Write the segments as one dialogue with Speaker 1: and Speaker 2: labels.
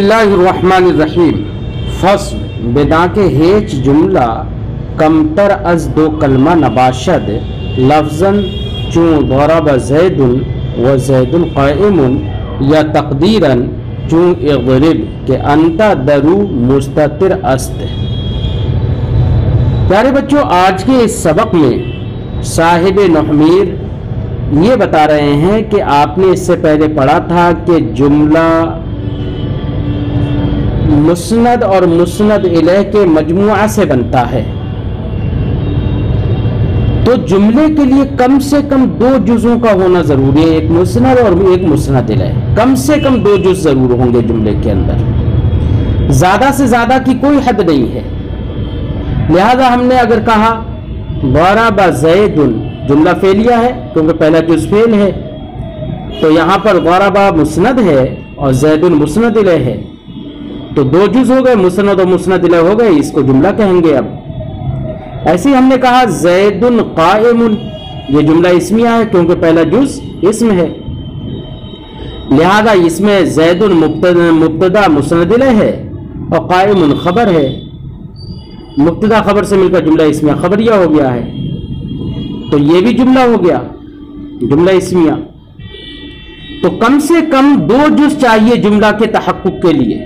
Speaker 1: اللہ الرحمن الرحیم فصل بدا کے ہیچ جملہ کمتر از دو کلمہ نباشد لفظاً چون ضرب زید و زید قائم یا تقدیراً چون اضرب کہ انت درو مستتر است۔ پیارے بچوں، آج کے اس سبق میں صاحب نحمیر یہ بتا رہے ہیں کہ آپ نے اس سے پہلے پڑھا تھا کہ جملہ مسند اور مسند الیہ کے مجموعہ سے بنتا ہے، تو جملے کے لیے کم سے کم دو جزوں کا ہونا ضروری ہے، ایک مسند اور ایک مسند الیہ۔ کم سے کم دو جز ضرور ہوں گے جملے کے اندر، زیادہ سے زیادہ کی کوئی حد نہیں ہے۔ لہذا ہم نے اگر کہا ضرب زید، جملہ فعلیہ ہے کیونکہ پہلا جز فعل ہے، تو یہاں پر ضرب مسند ہے اور زید مسند الیہ ہے، تو دو جز ہو گئے، مسند و مسند الیہ ہو گئے، اس کو جملہ کہیں گے۔ اب ایسے ہی ہم نے کہا زید قائم، یہ جملہ اسمیہ ہے کیونکہ پہلا جز اسم ہے، لہذا اس میں زید مبتدا مسند الیہ ہے اور قائم خبر ہے، مبتدا خبر سے مل کر جملہ اسمیہ خبریہ ہو گیا ہے، تو یہ بھی جملہ ہو گیا جملہ اسمیہ۔ تو کم سے کم دو جز چاہیے جملہ کے تحقق کے لیے،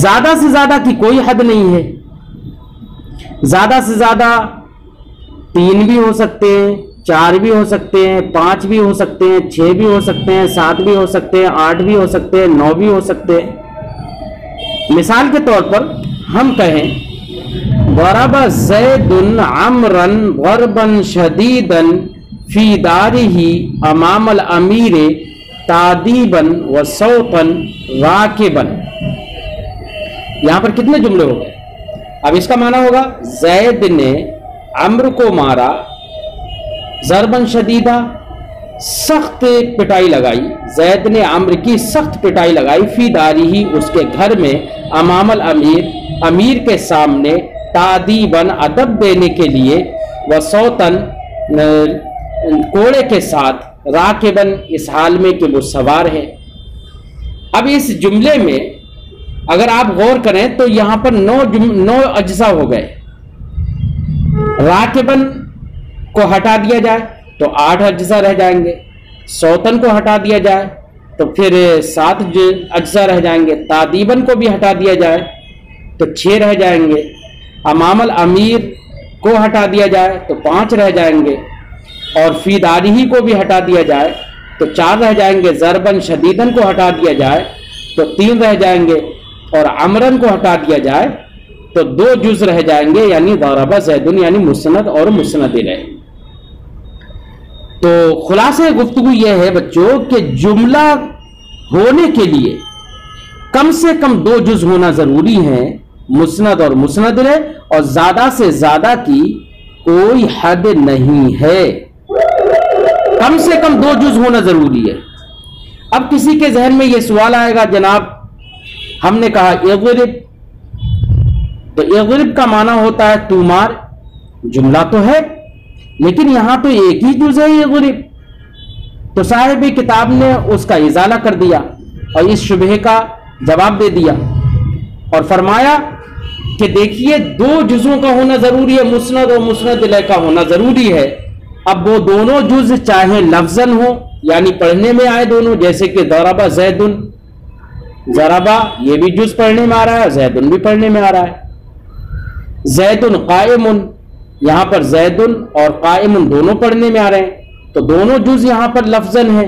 Speaker 1: زیادہ سے زیادہ کی کوئی حد نہیں ہے۔ زیادہ سے زیادہ 3 بھی ہو سکتے ہیں، 4 بھی ہو سکتے ہیں، 5 بھی ہو سکتے ہیں، 6 بھی ہو سکتے ہیں، 7 بھی ہو سکتے ہیں، 8 بھی ہو سکتے ہیں، 9 بھی ہو سکتے ہیں۔ مثال کے طور پر ہم کہیں ضرب زید عمرا ضربا شدیدا فی دارہ امام الامیر تادیبا وصوتا راکبا۔ یہاں پر کتنے جملے ہو گئے؟ اب اس کا معنی ہوگا زید نے عمرو کو مارا ضربا شدیدہ، سخت پٹائی لگائی، زید نے عمرو کی سخت پٹائی لگائی، فی دارہ اس کے گھر میں، امام الامیر امیر کے سامنے، تادیباً ادب دینے کے لیے، وصوتاً کوڑے کے ساتھ، راکباً اس حال میں کہ وہ سوار ہے۔ اب اس جملے میں اگر آپ غور کریں تو یہاں پر 9 اجزاء ہو گئے۔ راکباً کو ہٹا دیا جائے تو 8 اجزاء رہ جائیں گے، صوتاً کو ہٹا دیا جائے تو پھر 7 اجزاء رہ جائیں گے، تادیباً کو بھی ہٹا دیا جائے تو 6 رہ جائیں گے، امام الامیر کو ہٹا دیا جائے تو 5 رہ جائیں گے، اور فی دارہ کو بھی ہٹا دیا جائے تو 4 رہ جائیں گے، ضرباً شدیداً کو ہٹا دیا جائے تو 3 رہ جائیں گے، اور عمرن کو ہٹا دیا جائے تو 2 جز رہ جائیں گے، یعنی ضرب زیدن یعنی مسند اور مسند الیہ۔ تو خلاصہ گفتگو یہ ہے بچوں کہ جملہ ہونے کے لیے کم سے کم 2 جز ہونا ضروری ہے، مسند اور مسند الیہ، اور زیادہ سے زیادہ کی کوئی حد نہیں ہے، کم سے کم 2 جز ہونا ضروری ہے۔ اب کسی کے ذہن میں یہ سوال آئے گا، جناب ہم نے کہا اضرب، تو اضرب کا معنی ہوتا ہے تو مار، جملہ تو ہے لیکن یہاں تو ایک ہی جز ہے اضرب، تو صاحب کتاب نے اس کا ازالہ کر دیا اور اس شبہے کا جواب دے دیا اور فرمایا کہ دیکھیے 2 جزوں کا ہونا ضروری ہے، مسند اور مسند الیہ کا ہونا ضروری ہے۔ اب وہ دونوں جز چاہے لفظاً ہو یعنی پڑھنے میں آئے دونوں، جیسے کہ ضرب زیدن، ضربہ یہ بھی جز پڑھنے میں آ رہا ہے، زیدن بھی پڑھنے میں آ رہا ہے، زیدن قائم، یہاں پر زیدن اور قائم دونوں پڑھنے میں آ رہے ہیں، تو دونوں جز یہاں پر لفظاً ہیں،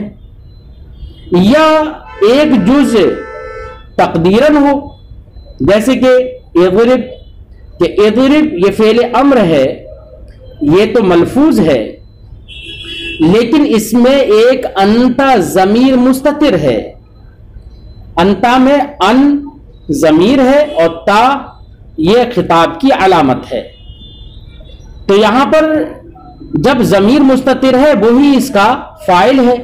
Speaker 1: یا ایک جز تقدیراً ہو، جیسے کہ اضرب، کہ اضرب یہ فعل امر ہے، یہ تو ملفوظ ہے لیکن اس میں ایک انتا ضمیر مستتر ہے، انتا میں ان ضمیر ہے اور تا یہ خطاب کی علامت ہے، تو یہاں پر جب ضمیر مستتر ہے وہی اس کا فاعل ہے،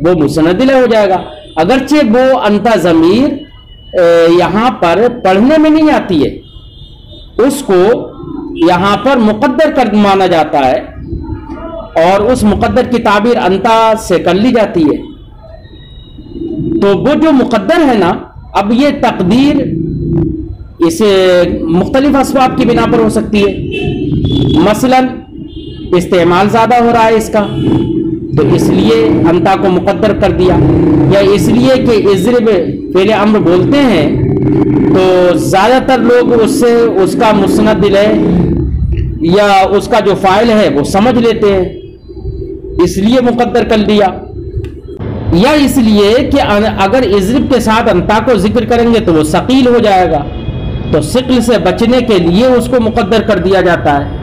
Speaker 1: وہ مسند الیہ ہو جائے گا، اگرچہ وہ انتا ضمیر یہاں پر پڑھنے میں نہیں آتی ہے، اس کو یہاں پر مقدر کر مانا جاتا ہے اور اس مقدر کی تعبیر انتا سے کر لی جاتی ہے، تو وہ جو مقدر ہے نا، اب یہ تقدیر اسے مختلف اسباب کی بنا پر ہو سکتی ہے، مثلا استعمال زیادہ ہو رہا ہے اس کا تو اس لیے انتا کو مقدر کر دیا، یا اس لیے کہ اضرب فعل امر بولتے ہیں تو زیادہ تر لوگ اس سے اس کا مسند الیہ یا اس کا جو فاعل ہے وہ سمجھ لیتے ہیں، اس لیے مقدر کر دیا، یا اس لیے کہ اگر اضرب کے ساتھ انتا کو ذکر کریں گے تو وہ ثقیل ہو جائے گا، تو ثقل سے بچنے کے لیے اس کو مقدر کر دیا جاتا ہے۔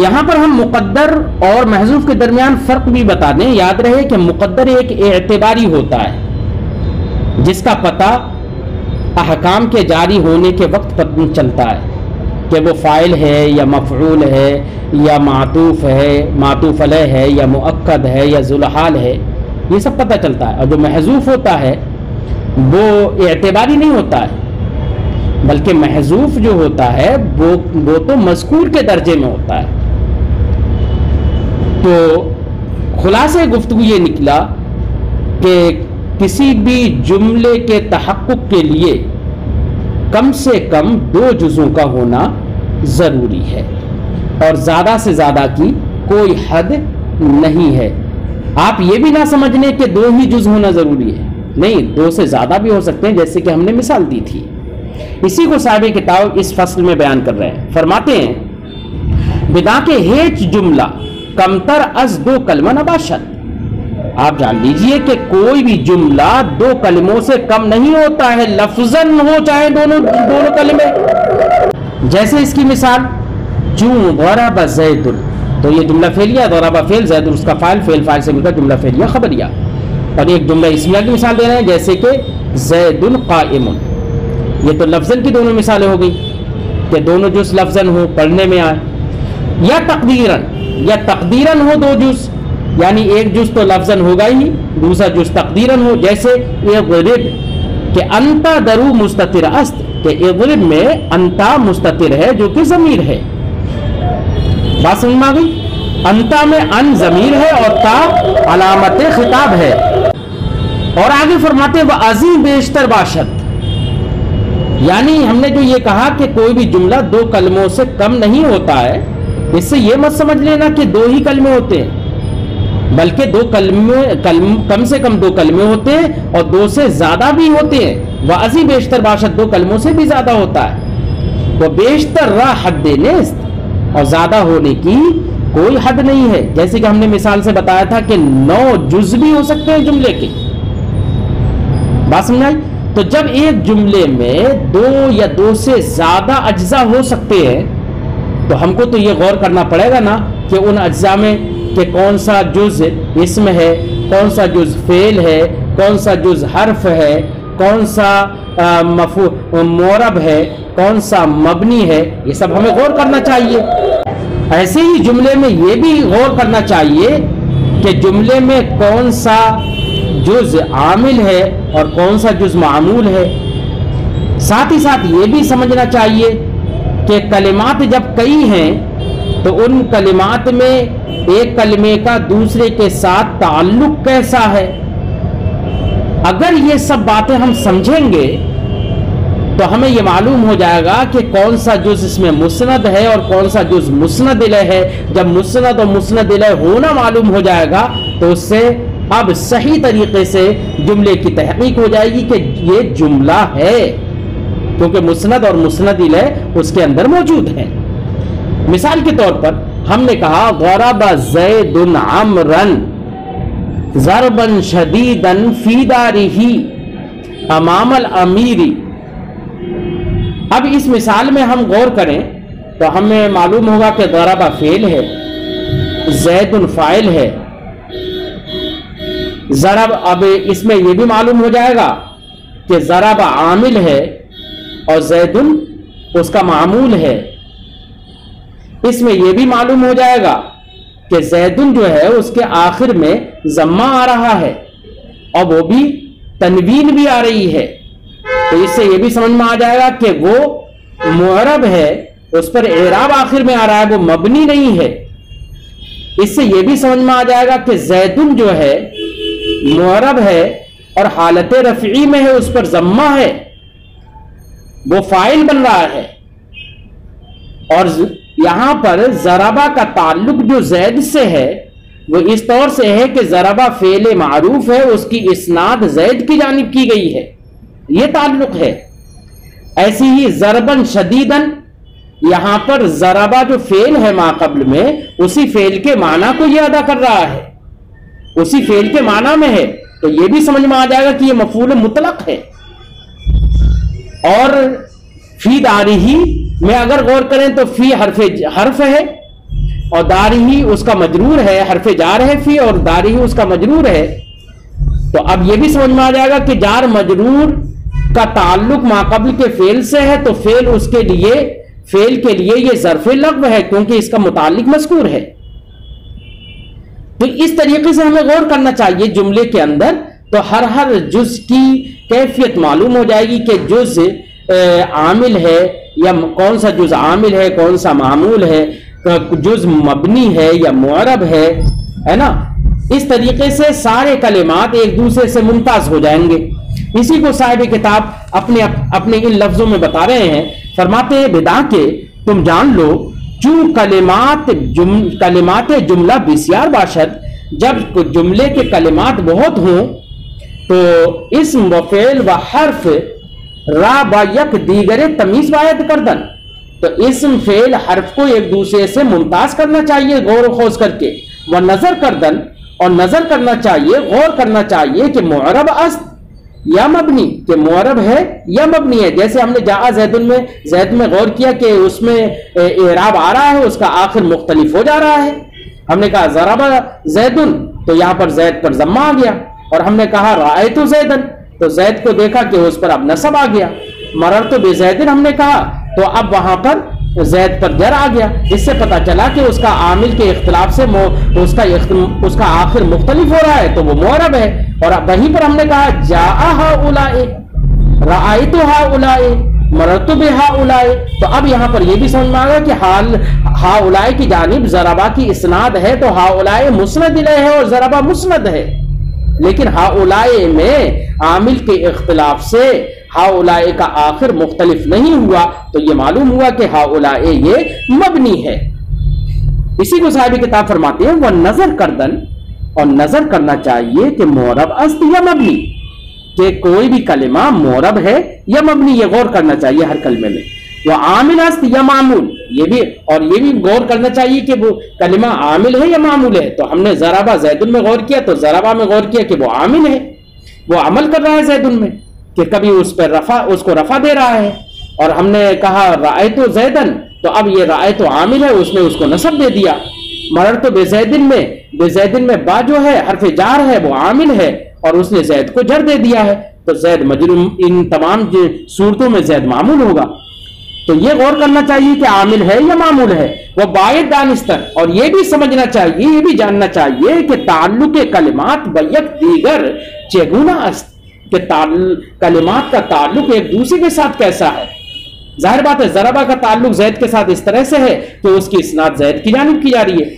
Speaker 1: یہاں پر ہم مقدر اور محذوف کے درمیان فرق بھی بتا دیں۔ یاد رہے کہ مقدر ایک اعتباری ہوتا ہے جس کا پتہ احکام کے جاری ہونے کے وقت پتہ چلتا ہے کہ وہ فاعل ہے یا مفعول ہے یا معطوف ہے، معطوف علیہ ہے یا مؤکد ہے یا ذوالحال ہے، یہ سب پتہ چلتا ہے۔ اور جو محذوف ہوتا ہے وہ اعتباری نہیں ہوتا ہے، بلکہ محذوف جو ہوتا ہے وہ تو مذکور کے درجے میں ہوتا ہے۔ تو خلاصہ گفتگو یہ نکلا کہ کسی بھی جملے کے تحقق کے لیے کم سے کم 2 جزوں کا ہونا ضروری ہے، اور زیادہ سے زیادہ کی کوئی حد نہیں ہے۔ آپ یہ بھی نہ سمجھ لیں کہ 2 ہی جز ہونا ضروری ہے، نہیں، 2 سے زیادہ بھی ہو سکتے ہیں، جیسے کہ ہم نے مثال دی تھی۔ اسی کو صاحب کتاب اس فصل میں بیان کر رہے ہیں، فرماتے ہیں بدا کے ہیچ جملہ کمتر از 2 کلمہ نباشد۔ آپ جان لیجئے کہ کوئی بھی جملہ 2 کلموں سے کم نہیں ہوتا ہے، لفظاً ہو چاہے دونوں کلمے۔ جیسے اس کی مثال چوں ضرب زید، تو یہ جملہ فعلیہ، ضرب فعل، زید اس کا فاعل، فعل سے مل کر جملہ فعلیہ خبریہ۔ اور ایک جملہ اسمیہ کی مثال دے رہے ہیں، جیسے کہ زید قائم۔ یہ تو لفظاً کی دونوں مثالیں ہو گئی کہ دونوں جز لفظاً ہو، پڑھنے میں آئے، یا تقدیراً ہو 2 جز، یعنی ایک جز تو لفظاً ہوگا ہی، دوسرا جز تقدیراً ہو، جیسے اضرب کہ انتا درو مستتر است، کہ اضرب میں انتا مستتر ہے جو کہ ضمیر ہے۔ بات سمجھ میں آ گئی؟ انتا میں ان ضمیر ہے اور تا علامت خطاب ہے۔ اور آگے فرماتے وہ عظیم بیشتر باشد، یعنی ہم نے جو یہ کہا کہ کوئی بھی جملہ 2 کلموں سے کم نہیں ہوتا ہے، اس سے یہ مت سمجھ لینا کہ 2 ہی کلمے ہوتے ہیں، بلکہ 2 کلمے کم سے کم 2 کلمے ہوتے ہیں، اور 2 سے زیادہ بھی ہوتے ہیں۔ وہ عظیم بیشتر باشد 2 کلموں سے بھی زیادہ ہوتا ہے۔ وہ بیشتر را حد نیست، اور زیادہ ہونے کی کوئی حد نہیں ہے، جیسے کہ ہم نے مثال سے بتایا تھا کہ 9 جز بھی ہو سکتے ہیں جملے کے۔ بات سمجھائی؟ تو جب ایک جملے میں 2 یا 2 سے زیادہ اجزاء ہو سکتے ہیں تو ہم کو تو یہ غور کرنا پڑے گا نا کہ ان اجزاء میں کہ کون سا جز اسم ہے، کون سا جز فعل ہے، کون سا جز حرف ہے، کون سا معرب ہے، کون سا مبنی ہے، یہ سب ہمیں غور کرنا چاہیے۔ ایسے ہی جملے میں یہ بھی غور کرنا چاہیے کہ جملے میں کون سا جز عامل ہے اور کون سا جز معمول ہے۔ ساتھ ہی ساتھ یہ بھی سمجھنا چاہیے کہ کلمات جب کئی ہیں تو ان کلمات میں ایک کلمے کا دوسرے کے ساتھ تعلق کیسا ہے۔ اگر یہ سب باتیں ہم سمجھیں گے تو ہمیں یہ معلوم ہو جائے گا کہ کون سا جز اس میں مسند ہے اور کون سا جز مسند الیہ ہے۔ جب مسند اور مسند الیہ ہونا معلوم ہو جائے گا تو اس سے اب صحیح طریقے سے جملے کی تحقیق ہو جائے گی کہ یہ جملہ ہے، کیونکہ مسند اور مسند الیہ اس کے اندر موجود ہے۔ مثال کے طور پر ہم نے کہا ضرب زید عمرا ضربا شدیدا فی دارہ امام الامیر۔ اب اس مثال میں ہم غور کریں تو ہمیں معلوم ہوگا کہ ضرب فعل ہے، زید فاعل ہے، ضرب، اب اس میں یہ بھی معلوم ہو جائے گا کہ ضرب عامل ہے اور زید اس کا معمول ہے۔ اس میں یہ بھی معلوم ہو جائے گا کہ زیدن جو ہے اس کے آخر میں ضمہ آ رہا ہے اور وہ بھی تنوین بھی آ رہی ہے، تو اس سے یہ بھی سمجھ میں آ جائے گا کہ وہ معرب ہے، اس پر اعراب آخر میں آ رہا ہے، وہ مبنی نہیں ہے۔ اس سے یہ بھی سمجھ میں آ جائے گا کہ زیدن جو ہے معرب ہے اور حالت رفعی میں ہے اس پر ضمہ ہے، وہ فاعل بن رہا ہے. اور یہاں پر ضربہ کا تعلق جو زید سے ہے وہ اس طور سے ہے کہ ضربہ فعل معروف ہے، اس کی اسناد زید کی جانب کی گئی ہے، یہ تعلق ہے. ایسی ہی ضربن شدیدن، یہاں پر ضربہ جو فعل ہے ما قبل میں، اسی فعل کے معنی کو یہ ادا کر رہا ہے، اسی فعل کے معنی میں ہے، تو یہ بھی سمجھ میں آ جائے گا کہ یہ مفعول مطلق ہے. اور فی دارہی میں اگر غور کریں تو فی حرف ہے اور دارہی اس کا مجرور ہے، حرف جار ہے فی اور دارہی اس کا مجرور ہے. تو اب یہ بھی سمجھ میں آ جائے گا کہ جار مجرور کا تعلق ما قبل کے فعل سے ہے، تو فعل کے لیے یہ ظرف لغو ہے کیونکہ اس کا متعلق مذکور ہے. تو اس طریقے سے ہمیں غور کرنا چاہیے جملے کے اندر، تو ہر جز کی کیفیت معلوم ہو جائے گی کہ جز عامل ہے یا کون سا جز عامل ہے، کون سا معمول ہے، جز مبنی ہے یا معرب ہے نا. اس طریقے سے سارے کلمات ایک دوسرے سے ممتاز ہو جائیں گے. اسی کو صاحب کتاب اپنے ان لفظوں میں بتا رہے ہیں. فرماتے ہیں بدا کے تم جان لو چون کلمات جملہ بسیار باشد، جب جملے کے کلمات بہت ہوں تو اسم و فعل و حرف را با یک دیگر تمیز باید کردن، تو اسم فعل حرف کو ایک دوسرے سے ممتاز کرنا چاہیے غور و خوض کر کے. وہ نظر کردن، اور نظر کرنا چاہیے، غور کرنا چاہیے کہ معرب است یا مبنی، کہ معرب ہے یا مبنی ہے. جیسے ہم نے جاء زید میں غور کیا کہ اس میں اعراب آ رہا ہے، اس کا آخر مختلف ہو جا رہا ہے. ہم نے کہا ضرب زیدن، تو یہاں پر زید پر ضمہ آ گیا. اور ہم نے کہا رأیت زیدن، تو زید کو دیکھا کہ اس پر اب نصب آ گیا. مررت بزیدن ہم نے کہا تو اب وہاں پر زید پر جر آ گیا. اس سے پتا چلا کہ اس کا عامل کے اختلاف سے اس کا آخر مختلف ہو رہا ہے، تو وہ معرب ہے. اور وہیں پر ہم نے کہا جاء ہؤلاء، رأیت ہؤلاء، مررت بہؤلاء، تو اب یہاں پر یہ بھی سمجھ میں آ گیا کہ ہؤلاء کی جانب ضربہ کی اسناد ہے، تو ہؤلاء مسند الیہ ہے اور ضربہ مسند ہے. لیکن ہؤلاء میں عامل کے اختلاف سے ہؤلاء کا آخر مختلف نہیں ہوا، تو یہ معلوم ہوا کہ ہؤلاء یہ مبنی ہے. اسی کو صاحب کتاب فرماتے ہیں وہ نظر کردن، اور نظر کرنا چاہیے کہ معرب است یا مبنی، کہ کوئی بھی کلمہ معرب ہے یا مبنی، یہ غور کرنا چاہیے ہر کلمے میں. وہ عامل است یا معمول، یہ بھی غور کرنا چاہیے کہ وہ کلمہ عامل ہے یا معمول ہے. تو ہم نے ضربہ زیدن میں غور کیا، تو ضربہ میں غور کیا کہ وہ عامل ہے، وہ عمل کر رہا ہے زیدن میں، کہ کبھی اس کو رفع دے رہا ہے. اور ہم نے کہا رأیت زیدن، تو اب یہ رأیت عامل ہے، اس نے اس کو نصب دے دیا. مررت بزیدن میں با جو ہے حرف جار ہے، وہ عامل ہے اور اس نے زید کو جر دے دیا ہے، تو زید مجرور، ان تمام صورتوں میں زید معمول ہوگا. تو یہ غور کرنا چاہیے کہ عامل ہے یا معمول ہے. وہ باید دانستر، اور یہ بھی سمجھنا چاہیے، یہ بھی جاننا چاہیے کہ تعلق کلمات بیک دیگر چگونا است، کہ کلمات کا تعلق ایک دوسرے کے ساتھ کیسا ہے. ظاہر بات ہے ضربہ کا تعلق زید کے ساتھ اس طرح سے ہے کہ اس کی اسناد زید کی جانب کی جا رہی ہے،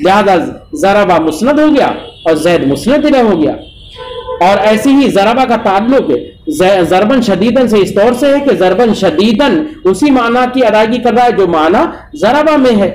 Speaker 1: لہذا ضربہ مسند ہو گیا اور زید مسند الیہ ہو گیا. اور ایسی ہی ضربہ کا تعلق ضربن شدیدن سے اس طور سے ہے کہ ضربن شدیدن اسی معنی کی ادائیگی کر رہا ہے جو معنی ضربہ میں ہے.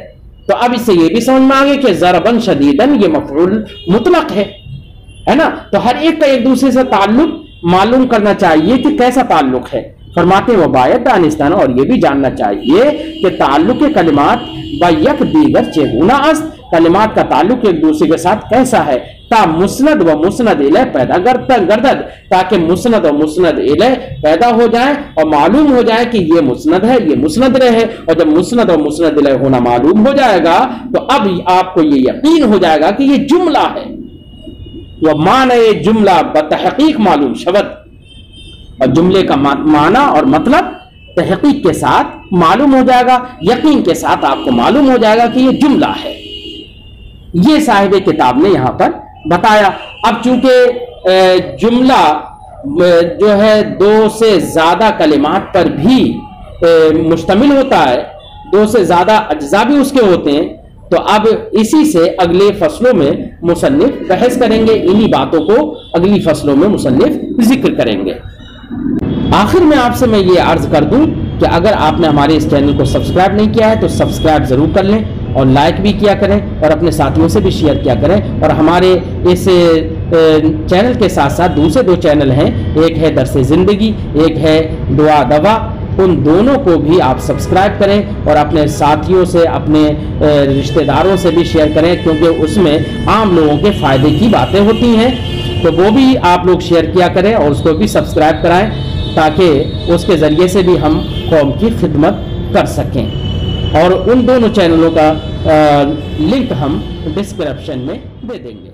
Speaker 1: تو اب اس سے یہ بھی سمجھ میں آ گیا کہ ضربن شدیدن یہ مفعول مطلق ہے نا. تو ہر ایک کا ایک دوسرے سے تعلق معلوم کرنا چاہیے کہ کیسا تعلق ہے. فرماتے ہیں وہ باید دانستان، اور یہ بھی جاننا چاہیے کہ تعلق کلمات با یک دیگر چگونا است، کلمات کا تعلق ایک دوسرے کے ساتھ کیسا ہے. تا مسند و مسند الیہ پیدا گردد، تاکہ مسند و مسند الیہ پیدا ہو جائیں اور معلوم ہو جائے کہ یہ مسند ہے، یہ مسند الیہ ہے. اور جب مسند و مسند الیہ ہونا معلوم ہو جائے گا تو اب آپ کو یہ یقین ہو جائے گا کہ یہ جملہ ہے. وہ معنی جملہ بتحقیق معلوم شود، اور جملے کا معنی اور مطلب تحقیق کے ساتھ معلوم ہو جائے گا، یقین کے ساتھ آپ کو معلوم ہو جائے گا کہ یہ جملہ ہے. یہ صاحب کتاب نے یہاں پر بتایا. اب چونکہ جملہ جو ہے دو سے زیادہ کلمات پر بھی مشتمل ہوتا ہے، دو سے زیادہ اجزاء بھی اس کے ہوتے ہیں، تو اب اسی سے اگلے فصلوں میں مصنف بحث کریں گے، انہی باتوں کو اگلی فصلوں میں مصنف ذکر کریں گے۔ آخر میں آپ سے میں یہ عرض کر دوں کہ اگر آپ نے ہمارے اس چینل کو سبسکرائب نہیں کیا ہے تو سبسکرائب ضرور کر لیں اور لائک بھی کیا کریں اور اپنے ساتھیوں سے بھی شیئر کیا کریں، اور ہمارے اس چینل کے ساتھ ساتھ دوسرے 2 چینل ہیں، ایک ہے درس زندگی، ایک ہے دعا دوا، ان دونوں کو بھی آپ سبسکرائب کریں اور اپنے ساتھیوں سے، اپنے رشتہ داروں سے بھی شیئر کریں، کیونکہ اس میں عام لوگوں کے فائدے کی باتیں ہوتی ہیں، تو وہ بھی آپ لوگ شیئر کیا کریں اور اس کو بھی سبسکرائب کرائیں تاکہ اس کے ذریعے سے بھی ہم قوم کی خدمت کر سکیں۔ اور ان دونوں چینلوں کا لنک ہم ڈسکرپشن میں دے دیں گے۔